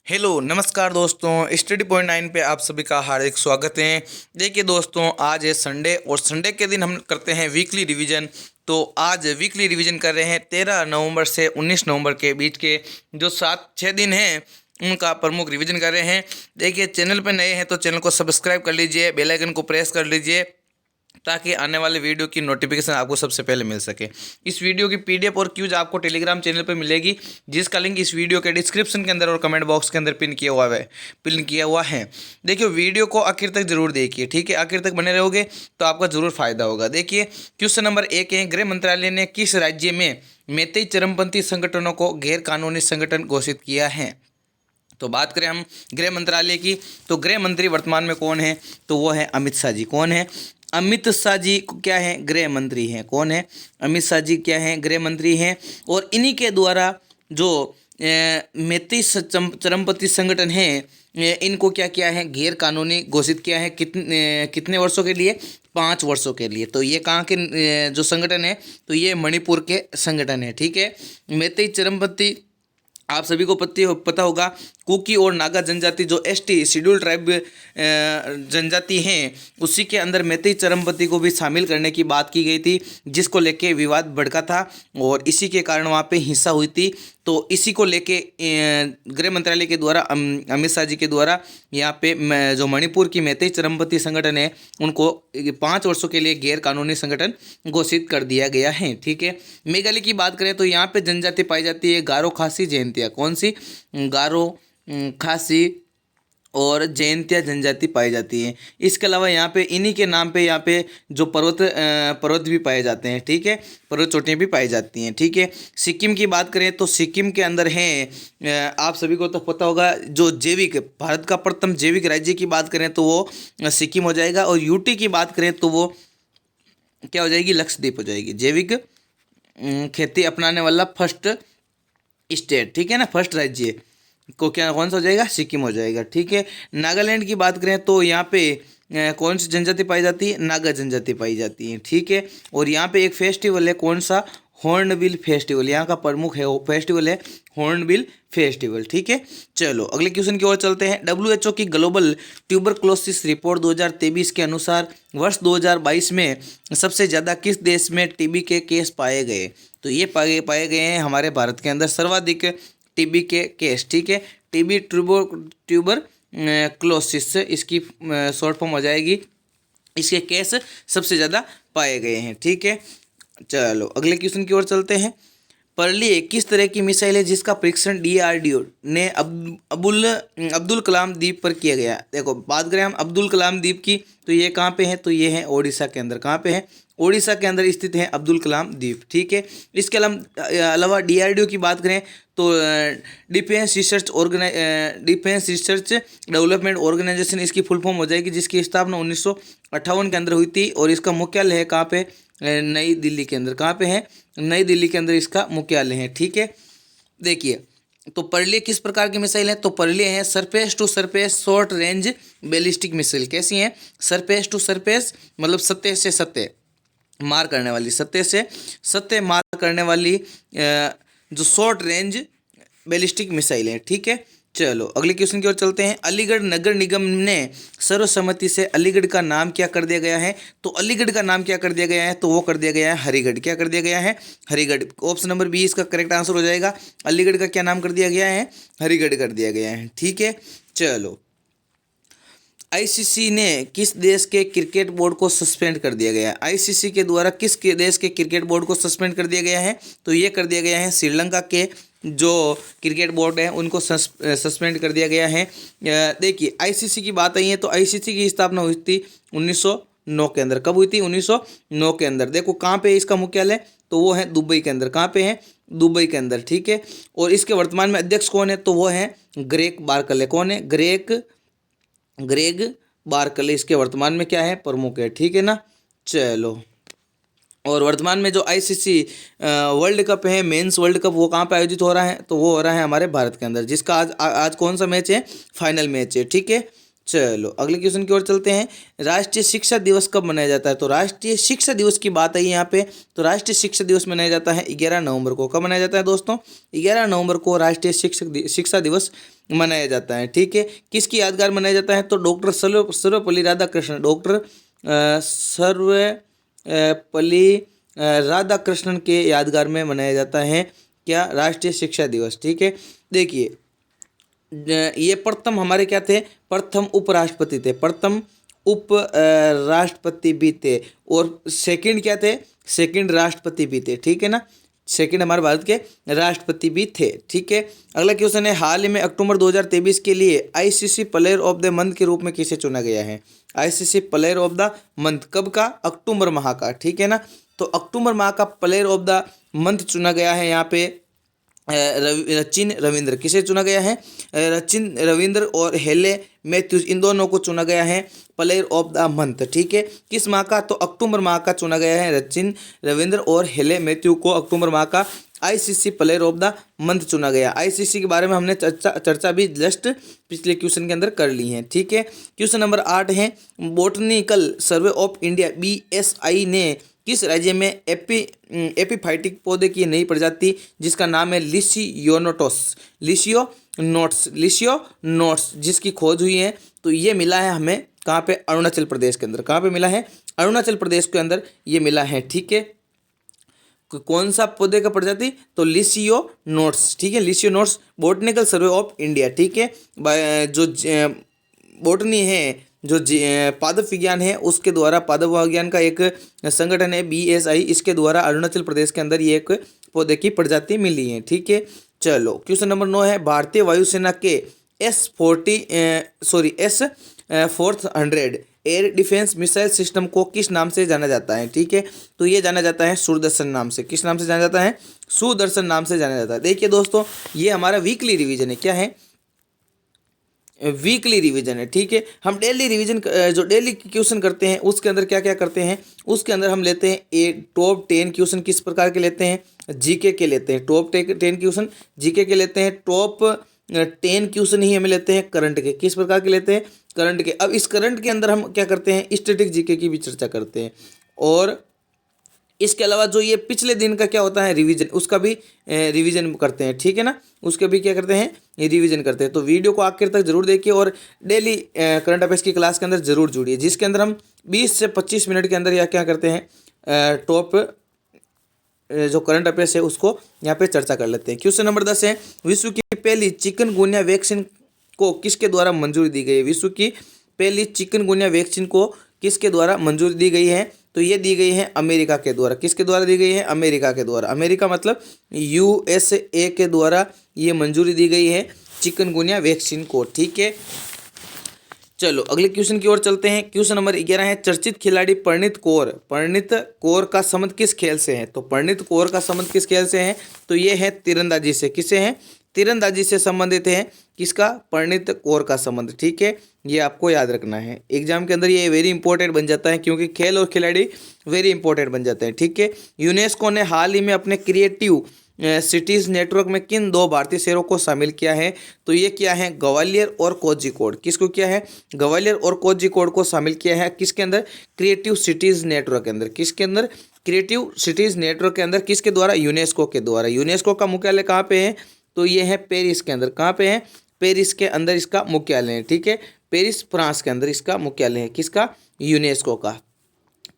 Hello नमस्कार दोस्तों, study point 9 पे आप सभी का हार्दिक स्वागत है। देखिए दोस्तों, आज है संडे और संडे के दिन हम करते हैं वीकली रिवीजन। तो आज वीकली रिवीजन कर रहे हैं 13 नवंबर से 19 नवंबर के बीच के जो 7-6 दिन हैं उनका प्रमुख रिवीजन कर रहे हैं। देखिए, चैनल पे नए हैं तो चैनल को सब्सक्राइब कर लीजिए, बेल आइकन को प्रेस कर लीजिए ताकि आने वाले वीडियो की नोटिफिकेशन आपको सबसे पहले मिल सके। इस वीडियो की पीडीएफ और क्यूज आपको टेलीग्राम चैनल पर मिलेगी, जिसका लिंक इस वीडियो के डिस्क्रिप्शन के अंदर और कमेंट बॉक्स के अंदर पिन किया हुआ है। देखिए, वीडियो को आखिर तक जरूर देखिए, ठीक है। आखिर तक बने रहोगे तो आपका जरूर फायदा होगा। देखिए, क्वेश्चन नंबर 1 है, गृह मंत्रालय ने किस राज्य में मैतेई चरमपंथी संगठनों को गैर कानूनी संगठन घोषित किया है? तो बात करें हम गृह मंत्रालय की, तो गृह मंत्री वर्तमान में कौन है? तो वो है अमित शाह जी। कौन है? अमित शाह जी क्या है? गृह मंत्री हैं। कौन है? अमित शाह जी क्या है? गृह मंत्री हैं। और इन्हीं के द्वारा जो मैतेई चरमपंथी संगठन है, इनको क्या किया है? गैर कानूनी घोषित किया है। कितने वर्षों के लिए? 5 वर्षों के लिए। तो ये कहाँ के जो संगठन है? तो ये मणिपुर के संगठन है, ठीक है। मैतेई चरमपंथी आप सभी को पता होगा, कुकी और नागा जनजाति जो एसटी शेड्यूल ट्राइब जनजाति हैं, उसी के अंदर मैतेई चरमपंथी को भी शामिल करने की बात की गई थी, जिसको लेके विवाद भड़का था और इसी के कारण वहाँ पे हिंसा हुई थी। तो इसी को लेके गृह मंत्रालय के द्वारा अमित शाह जी के द्वारा यहाँ पे जो मणिपुर की मैतेई चरमपंथी संगठन है उनको 5 वर्षों के लिए गैर कानूनी संगठन घोषित कर दिया गया है, ठीक है। मेघालय की बात करें तो यहाँ पे जनजाति पाई जाती है गारो, खासी, जयंतिया। कौन सी? गारो, खासी और जयंतिया जनजाति पाई जाती है। इसके अलावा यहाँ पे इन्हीं के नाम पे यहाँ पे जो पर्वत भी पाए जाते हैं, ठीक है। पर्वत चोटियाँ भी पाई जाती हैं, ठीक है। सिक्किम की बात करें तो सिक्किम के अंदर हैं, आप सभी को तो पता होगा, जो जैविक भारत का प्रथम जैविक राज्य की बात करें तो वो सिक्किम हो जाएगा। और यूटी की बात करें तो वो क्या हो जाएगी? लक्षद्वीप हो जाएगी। जैविक खेती अपनाने वाला फर्स्ट स्टेट, ठीक है ना, फर्स्ट राज्य को क्या कौन सा हो जाएगा? सिक्किम हो जाएगा, ठीक है। नागालैंड की बात करें तो यहाँ पे कौन सी जनजाति पाई जाती है? नागा जनजाति पाई जाती है, ठीक है। और यहाँ पे एक फेस्टिवल है, कौन सा? Hornbill festival. यहाँ का प्रमुख है वो फेस्टिवल है हॉर्नबिल फेस्टिवल, ठीक है। चलो अगले क्वेश्चन की ओर चलते हैं। डब्ल्यूएचओ की ग्लोबल ट्यूबरक्लोसिस रिपोर्ट 2023 के अनुसार वर्ष 2022 में सबसे ज़्यादा किस देश में टीबी के केस पाए गए? तो ये पाए गए हैं हमारे भारत के अंदर सर्वाधिक टीबी के केस, ठीक है। टीबी ट्यूबर क्लोसिस इसकी शॉर्ट फॉर्म हो जाएगी। इसके केस सबसे ज़्यादा पाए गए हैं, ठीक है। चलो अगले क्वेश्चन की ओर चलते हैं। परली किस तरह की मिसाइल है जिसका परीक्षण डीआरडीओ ने अब्दुल कलाम द्वीप पर किया गया? देखो, बात करें हम अब्दुल कलाम द्वीप की तो ये कहाँ पे है? तो ये है ओडिशा के अंदर। कहाँ पे है? ओडिशा के अंदर स्थित है अब्दुल कलाम द्वीप, ठीक है। इसके अलावा डीआरडीओ की बात करें तो डिफेंस रिसर्च डेवलपमेंट ऑर्गेनाइजेशन इसकी फुल फॉर्म हो जाएगी, जिसकी स्थापना 1958 के अंदर हुई थी। और इसका मुख्यालय है कहाँ पे? नई दिल्ली के अंदर। कहाँ पे है? नई दिल्ली के अंदर इसका मुख्यालय है, ठीक है। देखिए, तो परले किस प्रकार की मिसाइल है? तो परले हैं surface to surface short range ballistic missile. कैसी हैं? सरफेस टू सरफेस मतलब सतह से सतह मार करने वाली, सतह से सतह मार करने वाली जो शॉर्ट रेंज बैलिस्टिक मिसाइल है, ठीक है। चलो अगले क्वेश्चन की ओर चलते हैं। अलीगढ़ नगर निगम ने सर्वसम्मति से अलीगढ़ का नाम क्या कर दिया गया है? तो अलीगढ़ का नाम क्या कर दिया गया है? तो वो कर दिया गया है हरिगढ़। क्या कर दिया गया है? हरिगढ़। ऑप्शन नंबर बी इसका करेक्ट आंसर हो जाएगा। अलीगढ़ का क्या नाम कर दिया गया है? हरिगढ़ कर दिया गया है, ठीक है। चलो, आईसीसी ने किस देश के क्रिकेट बोर्ड को सस्पेंड कर दिया गया है? आईसीसी के द्वारा किस देश के क्रिकेट बोर्ड को सस्पेंड कर दिया गया है? तो ये कर दिया गया है श्रीलंका के जो क्रिकेट बोर्ड है उनको सस्पेंड कर दिया गया है। देखिए, आईसीसी की बात आई है तो आईसीसी की स्थापना हुई थी 1909 के अंदर। कब हुई थी? 1909 के अंदर। देखो कहाँ पे है इसका मुख्यालय? तो वो है दुबई के अंदर। कहाँ पे है? दुबई के अंदर, ठीक है। और इसके वर्तमान में अध्यक्ष कौन है? तो वो है ग्रेग बार्कले। कौन है? ग्रेग बार्कले इसके वर्तमान में क्या है? प्रमुख है, ठीक है ना। चलो, और वर्तमान में जो आईसीसी वर्ल्ड कप है, मेंस वर्ल्ड कप, वो कहाँ पे आयोजित हो रहा है? तो वो हो रहा है हमारे भारत के अंदर, जिसका आज कौन सा मैच है? फाइनल मैच है, ठीक है। चलो अगले क्वेश्चन की ओर चलते हैं। राष्ट्रीय शिक्षा दिवस कब मनाया जाता है? तो राष्ट्रीय शिक्षा दिवस की बात आई यहाँ पे, तो राष्ट्रीय शिक्षा दिवस मनाया जाता है 11 नवंबर को। कब मनाया जाता है दोस्तों? 11 नवंबर को राष्ट्रीय शिक्षा दिवस मनाया जाता है। ठीक है, किसकी यादगार मनाया जाता है? तो डॉक्टर सर्वपल्ली राधाकृष्णन, डॉक्टर सर्वपल्ली राधाकृष्णन के यादगार में मनाया जाता है क्या? राष्ट्रीय शिक्षा दिवस। ठीक है, देखिए ये प्रथम हमारे क्या थे? प्रथम उपराष्ट्रपति थे, प्रथम उप राष्ट्रपति भी थे, और सेकंड क्या थे? सेकंड राष्ट्रपति भी थे। ठीक है ना, सेकंड हमारे भारत के राष्ट्रपति भी थे। ठीक है, अगला क्वेश्चन है, हाल ही में अक्टूबर 2023 के लिए ICC player of the month के रूप में किसे चुना गया है? ICC player of the month कब का? अक्टूबर माह का। ठीक है ना, तो अक्टूबर माह का प्लेयर ऑफ द मंथ चुना गया है यहाँ पे रचिन रविंद्र। किसे चुना गया है? रचिन रविंद्र और हेले मैथ्यूज, इन दोनों को चुना गया है प्लेयर ऑफ द मंथ। ठीक है, किस माह का? तो अक्टूबर माह का चुना गया है रचिन रविंद्र और हेले मैथ्यू को अक्टूबर माह का ICC player of the month चुना गया। आईसीसी के बारे में हमने चर्चा भी जस्ट पिछले क्वेश्चन के अंदर कर ली है। ठीक है, क्वेश्चन नंबर 8 है, botanical survey of India BSI ने किस राज्य में एपीफाइटिक पौधे की नई प्रजाति जिसका नाम है लिसियोनोट्स जिसकी खोज हुई है? तो ये मिला है हमें कहाँ पे? अरुणाचल प्रदेश के अंदर। कहाँ पे मिला है? अरुणाचल प्रदेश के अंदर ये मिला है। ठीक है, कौन सा पौधे का प्रजाति? तो लिसियोनोट्स। ठीक है, लिसियोनोट्स, बोटनिकल सर्वे ऑफ इंडिया। ठीक है, जो बोटनी है, जो पादप विज्ञान है, उसके द्वारा पादप विज्ञान का एक संगठन है BSI, इसके द्वारा अरुणाचल प्रदेश के अंदर ये एक पौधे की प्रजाति मिली है। ठीक है, चलो क्वेश्चन नंबर 9 है, भारतीय वायुसेना के S-400 air defence missile system को किस नाम से जाना जाता है? ठीक है, तो ये जाना जाता है सुदर्शन नाम से। किस नाम से जाना जाता है? सुदर्शन नाम से जाना जाता है। देखिए दोस्तों, ये हमारा वीकली रिवीजन है। क्या है? वीकली रिवीजन है। ठीक है, हम डेली रिवीजन जो डेली क्वेश्चन करते हैं उसके अंदर क्या क्या करते हैं? उसके अंदर हम लेते हैं टॉप 10 क्वेश्चन किस प्रकार के लेते हैं? जीके के लेते हैं। टॉप 10 क्वेश्चन जीके के लेते हैं। टॉप 10 क्वेश्चन ही हमें लेते हैं करंट के। किस प्रकार के लेते हैं? करंट के। अब इस करंट के अंदर हम क्या करते हैं? स्टैटिक जीके की भी चर्चा करते हैं, और इसके अलावा जो ये पिछले दिन का क्या होता है? रिवीजन, उसका भी रिवीजन करते हैं। ठीक है ना, उसके भी क्या करते हैं? ये रिवीजन करते हैं। तो वीडियो को आखिर तक जरूर देखिए और डेली करंट अफेयर्स की क्लास के अंदर जरूर जुड़िए, जिसके अंदर हम 20 से 25 मिनट के अंदर या क्या करते हैं? टॉप जो करंट अफेयर्स है उसको यहाँ पे चर्चा कर लेते हैं। क्वेश्चन नंबर 10 है, विश्व की पहली चिकनगुनिया वैक्सीन को किसके द्वारा मंजूरी दी गई है? विश्व की पहली चिकनगुनिया वैक्सीन को किसके द्वारा मंजूरी दी गई है? तो ये दी गई है अमेरिका के द्वारा। किसके द्वारा दी गई है? अमेरिका के द्वारा। अमेरिका मतलब USA के द्वारा ये मंजूरी दी गई है चिकनगुनिया वैक्सीन को। ठीक है, चलो अगले क्वेश्चन की ओर चलते हैं। क्वेश्चन नंबर 11 है, चर्चित खिलाड़ी परिणीत कौर का संबंध किस खेल से है? तो परिणीत कौर का संबंध किस खेल से है? तो ये है तीरंदाजी से। किससे है? तीरंदाजी से संबंधित है। किसका? परिणीत कौर का संबंध। ठीक है, ये आपको याद रखना है, एग्जाम के अंदर ये वेरी इंपॉर्टेंट बन जाता है, क्योंकि खेल और खिलाड़ी वेरी इंपॉर्टेंट बन जाते हैं। ठीक है, यूनेस्को ने हाल ही में अपने क्रिएटिव सिटीज़ नेटवर्क में किन 2 भारतीय शहरों को शामिल किया है? तो ये क्या है? ग्वालियर और कोझिकोड। किसको किया है? ग्वालियर और कोझिकोड को शामिल किया है। किसके अंदर? क्रिएटिव सिटीज़ नेटवर्क के अंदर। किसके अंदर? क्रिएटिव सिटीज़ नेटवर्क के अंदर। किसके द्वारा? यूनेस्को के द्वारा। यूनेस्को का मुख्यालय कहाँ पे है? तो ये है पेरिस के अंदर। कहाँ पे है? पेरिस के अंदर इसका मुख्यालय है। ठीक है, पेरिस फ्रांस के अंदर इसका मुख्यालय है। किसका? यूनेस्को का।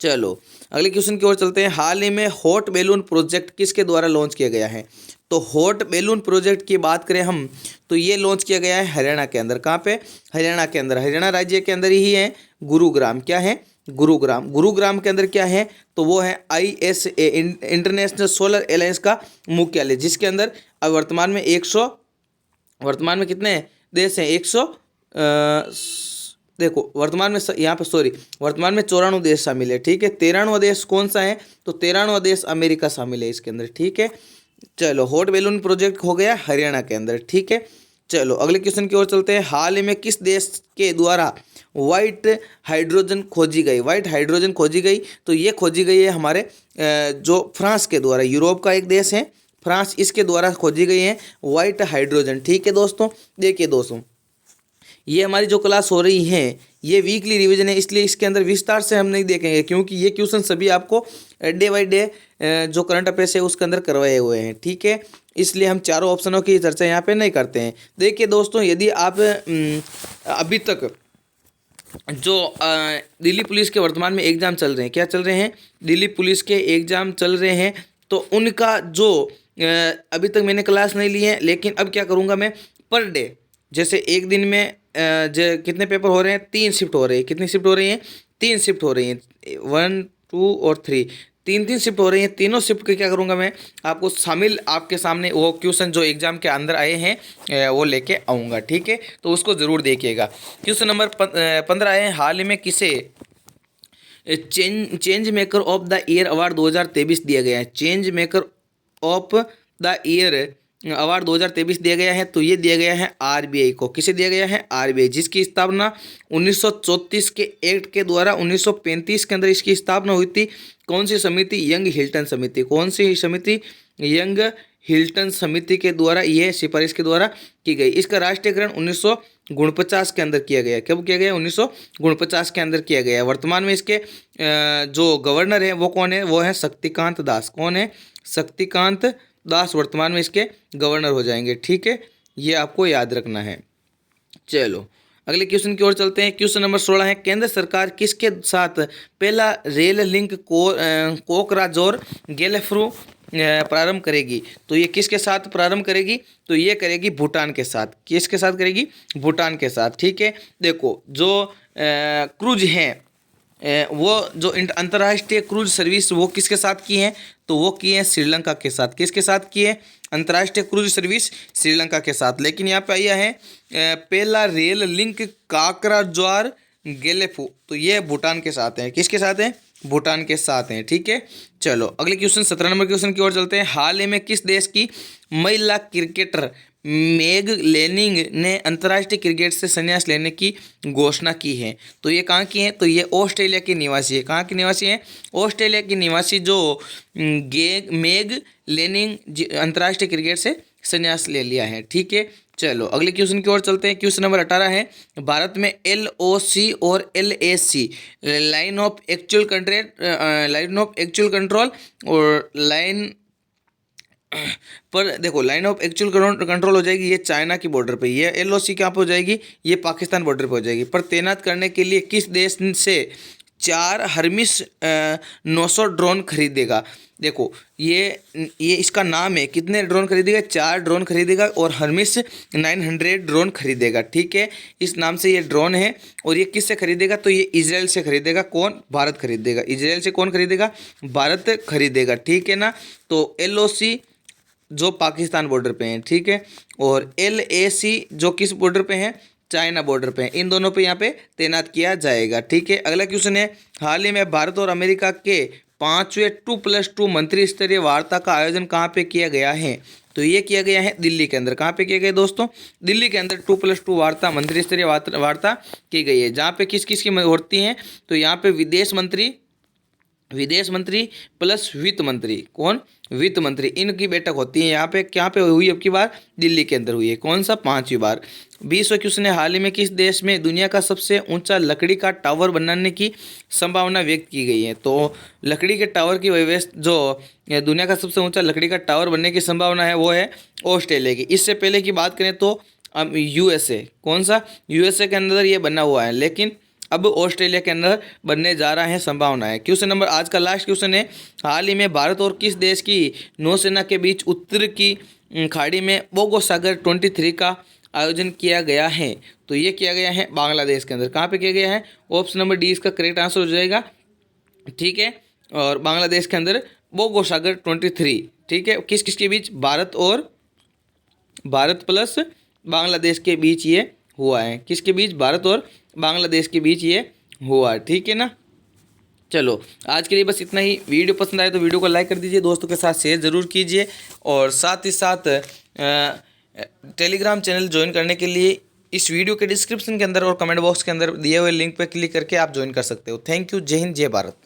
चलो अगले क्वेश्चन की ओर चलते हैं। हाल ही में हॉट बैलून प्रोजेक्ट किसके द्वारा लॉन्च किया गया है? तो हॉट बैलून प्रोजेक्ट की बात करें हम, तो ये लॉन्च किया गया है हरियाणा के अंदर। कहाँ पे? हरियाणा के अंदर। हरियाणा राज्य के अंदर ही है गुरुग्राम। क्या है? गुरुग्राम। गुरुग्राम के अंदर क्या है? तो वो है ISA इंटरनेशनल सोलर अलायंस का मुख्यालय, जिसके अंदर अब वर्तमान में कितने देश हैं? 100 देखो वर्तमान में यहाँ पे वर्तमान में 94 देश शामिल है। ठीक है, 93वां देश कौन सा है? तो 93वां देश अमेरिका शामिल है इसके अंदर। ठीक है, चलो हॉट बैलून प्रोजेक्ट हो गया हरियाणा के अंदर। ठीक है, चलो अगले क्वेश्चन की ओर चलते हैं। हाल ही में किस देश के द्वारा व्हाइट हाइड्रोजन खोजी गई? व्हाइट हाइड्रोजन खोजी गई, तो ये खोजी गई है हमारे जो फ्रांस के द्वारा। यूरोप का एक देश है फ्रांस, इसके द्वारा खोजी गई है व्हाइट हाइड्रोजन। ठीक है दोस्तों, देखिए दोस्तों, ये हमारी जो क्लास हो रही है ये वीकली रिवीजन है, इसलिए इसके अंदर विस्तार से हम नहीं देखेंगे, क्योंकि ये क्वेश्चन सभी आपको डे बाई डे जो करंट अफेयर्स है उसके अंदर करवाए हुए हैं, ठीक है। इसलिए हम चारों ऑप्शनों की चर्चा यहाँ पे नहीं करते हैं। देखिए दोस्तों, यदि आप अभी तक जो दिल्ली पुलिस के वर्तमान में एग्ज़ाम चल रहे हैं, क्या चल रहे हैं, दिल्ली पुलिस के एग्ज़ाम चल रहे हैं, तो उनका जो अभी तक मैंने क्लास नहीं ली है, लेकिन अब क्या करूँगा मैं, पर डे, जैसे एक दिन में कितने पेपर हो रहे हैं, 3 शिफ्ट हो रही है। कितनी शिफ्ट हो रही हैं, 3 शिफ्ट हो रही हैं, 1 2 और 3, 3 शिफ्ट हो रही हैं। तीनों शिफ्ट के क्या करूँगा मैं, आपको शामिल आपके सामने वो क्वेश्चन जो एग्जाम के अंदर आए हैं वो लेके आऊँगा, ठीक है। तो उसको ज़रूर देखिएगा। क्वेश्चन नंबर 15 है, हाल ही में किसे change maker of the year award 2023 दिया गया है। Change maker of the year award 2023 दिया गया है, तो ये दिया गया है आरबीआई को। किसे दिया गया है, आरबीआई, जिसकी स्थापना 1934 के एक्ट के द्वारा 1935 के अंदर इसकी स्थापना हुई थी। कौन सी समिति, यंग हिल्टन समिति। कौन सी समिति, यंग हिल्टन समिति के द्वारा यह सिफारिश के द्वारा की गई। इसका राष्ट्रीयकरण 1949 के अंदर किया गया। कब किया गया, 1949 के अंदर किया गया। वर्तमान में इसके जो गवर्नर है वो कौन है, वो है शक्तिकांत दास। कौन है, शक्तिकांत दास वर्तमान में इसके गवर्नर हो जाएंगे, ठीक है। ये आपको याद रखना है। चलो अगले क्वेश्चन की ओर चलते हैं। क्वेश्चन नंबर 16 है, केंद्र सरकार किसके साथ पहला रेल लिंक कोकराझोर गेलेफ्रू प्रारंभ करेगी। तो ये किसके साथ प्रारंभ करेगी, तो ये करेगी भूटान के साथ। किसके साथ करेगी, भूटान के साथ, ठीक है। देखो जो क्रूज हैं वो जो अंतर्राष्ट्रीय क्रूज सर्विस वो किसके साथ की है, तो वो की है श्रीलंका के साथ। किसके साथ की है, अंतर्राष्ट्रीय क्रूज सर्विस श्रीलंका के साथ। लेकिन यहाँ पे आया है पहला रेल लिंक काकराझोर गेलेफू, तो ये भूटान के साथ है। किसके साथ है, भूटान के साथ हैं, ठीक है। चलो अगले क्वेश्चन 17 नंबर क्वेश्चन की ओर चलते हैं। हाल ही में किस देश की महिला क्रिकेटर मेग लेनिंग ने अंतर्राष्ट्रीय क्रिकेट से संन्यास लेने की घोषणा की है। तो ये कहाँ की है, तो ये ऑस्ट्रेलिया की निवासी है। कहाँ की निवासी है, ऑस्ट्रेलिया की निवासी जो मेग लेनिंग अंतर्राष्ट्रीय क्रिकेट से संन्यास ले लिया है, ठीक है। चलो अगले क्वेश्चन की ओर चलते हैं। क्वेश्चन नंबर 18 है, भारत में LOC और LAC line of actual control और लाइन पर देखो लाइन ऑफ एक्चुअल कंट्रोल हो जाएगी ये चाइना की बॉर्डर पे। ये LOC कहाँ पे हो जाएगी, ये पाकिस्तान बॉर्डर पे हो जाएगी। पर तैनात करने के लिए किस देश से 4 हर्मिस 900 ड्रोन खरीदेगा। देखो ये इसका नाम है, कितने ड्रोन खरीदेगा, 4 ड्रोन खरीदेगा और हर्मिस 900 ड्रोन खरीदेगा, ठीक है। इस नाम से ये ड्रोन है और ये किससे खरीदेगा, तो ये इजराइल से खरीदेगा। कौन, भारत खरीदेगा। इजराइल से कौन खरीदेगा, भारत खरीदेगा, ठीक है ना। तो LOC जो पाकिस्तान बॉर्डर पे हैं, ठीक है, और LAC जो किस बॉर्डर पे हैं, चाइना बॉर्डर पे हैं। इन दोनों पे यहाँ पे तैनात किया जाएगा, ठीक है। अगला क्वेश्चन है, हाल ही में भारत और अमेरिका के 5वें 2+2 मंत्री स्तरीय वार्ता का आयोजन कहाँ पे किया गया है। तो ये किया गया है दिल्ली के अंदर। कहाँ पे किया गया दोस्तों, दिल्ली के अंदर 2+2 वार्ता, मंत्री स्तरीय वार्ता की गई है। जहाँ पे किस किस की होती हैं, तो यहाँ पे विदेश मंत्री प्लस वित्त मंत्री। कौन, वित्त मंत्री, इनकी बैठक होती है। यहाँ पे क्या पे हुई, अब की बार दिल्ली के अंदर हुई है। कौन सा, 5वीं बार। 20वां क्वेश्चन है, हाल ही में किस देश में दुनिया का सबसे ऊंचा लकड़ी का टावर बनाने की संभावना व्यक्त की गई है। तो लकड़ी के टावर की जो दुनिया का सबसे ऊंचा लकड़ी का टावर बनने की संभावना है वो है ऑस्ट्रेलिया की। इससे पहले की बात करें तो USA, कौन सा, USA के अंदर ये बना हुआ है, लेकिन अब ऑस्ट्रेलिया के अंदर बनने जा रहा है, संभावना है। क्वेश्चन नंबर, आज का लास्ट क्वेश्चन है, हाल ही में भारत और किस देश की नौसेना के बीच उत्तर की खाड़ी में बोगो सागर 23 का आयोजन किया गया है। तो ये किया गया है बांग्लादेश के अंदर। कहाँ पे किया गया है, ऑप्शन नंबर डी इसका करेक्ट आंसर हो जाएगा, ठीक है। और बांग्लादेश के अंदर बोगो सागर 23, ठीक है। किस किस के बीच, भारत प्लस बांग्लादेश के बीच ये हुआ है। किसके बीच, भारत और बांग्लादेश के बीच ये हुआ, ठीक है ना। चलो आज के लिए बस इतना ही। वीडियो पसंद आए तो वीडियो को लाइक कर दीजिए, दोस्तों के साथ शेयर ज़रूर कीजिए, और साथ ही साथ टेलीग्राम चैनल ज्वाइन करने के लिए इस वीडियो के डिस्क्रिप्शन के अंदर और कमेंट बॉक्स के अंदर दिए हुए लिंक पर क्लिक करके आप ज्वाइन कर सकते हो। थैंक यू, जय हिंद, जय भारत।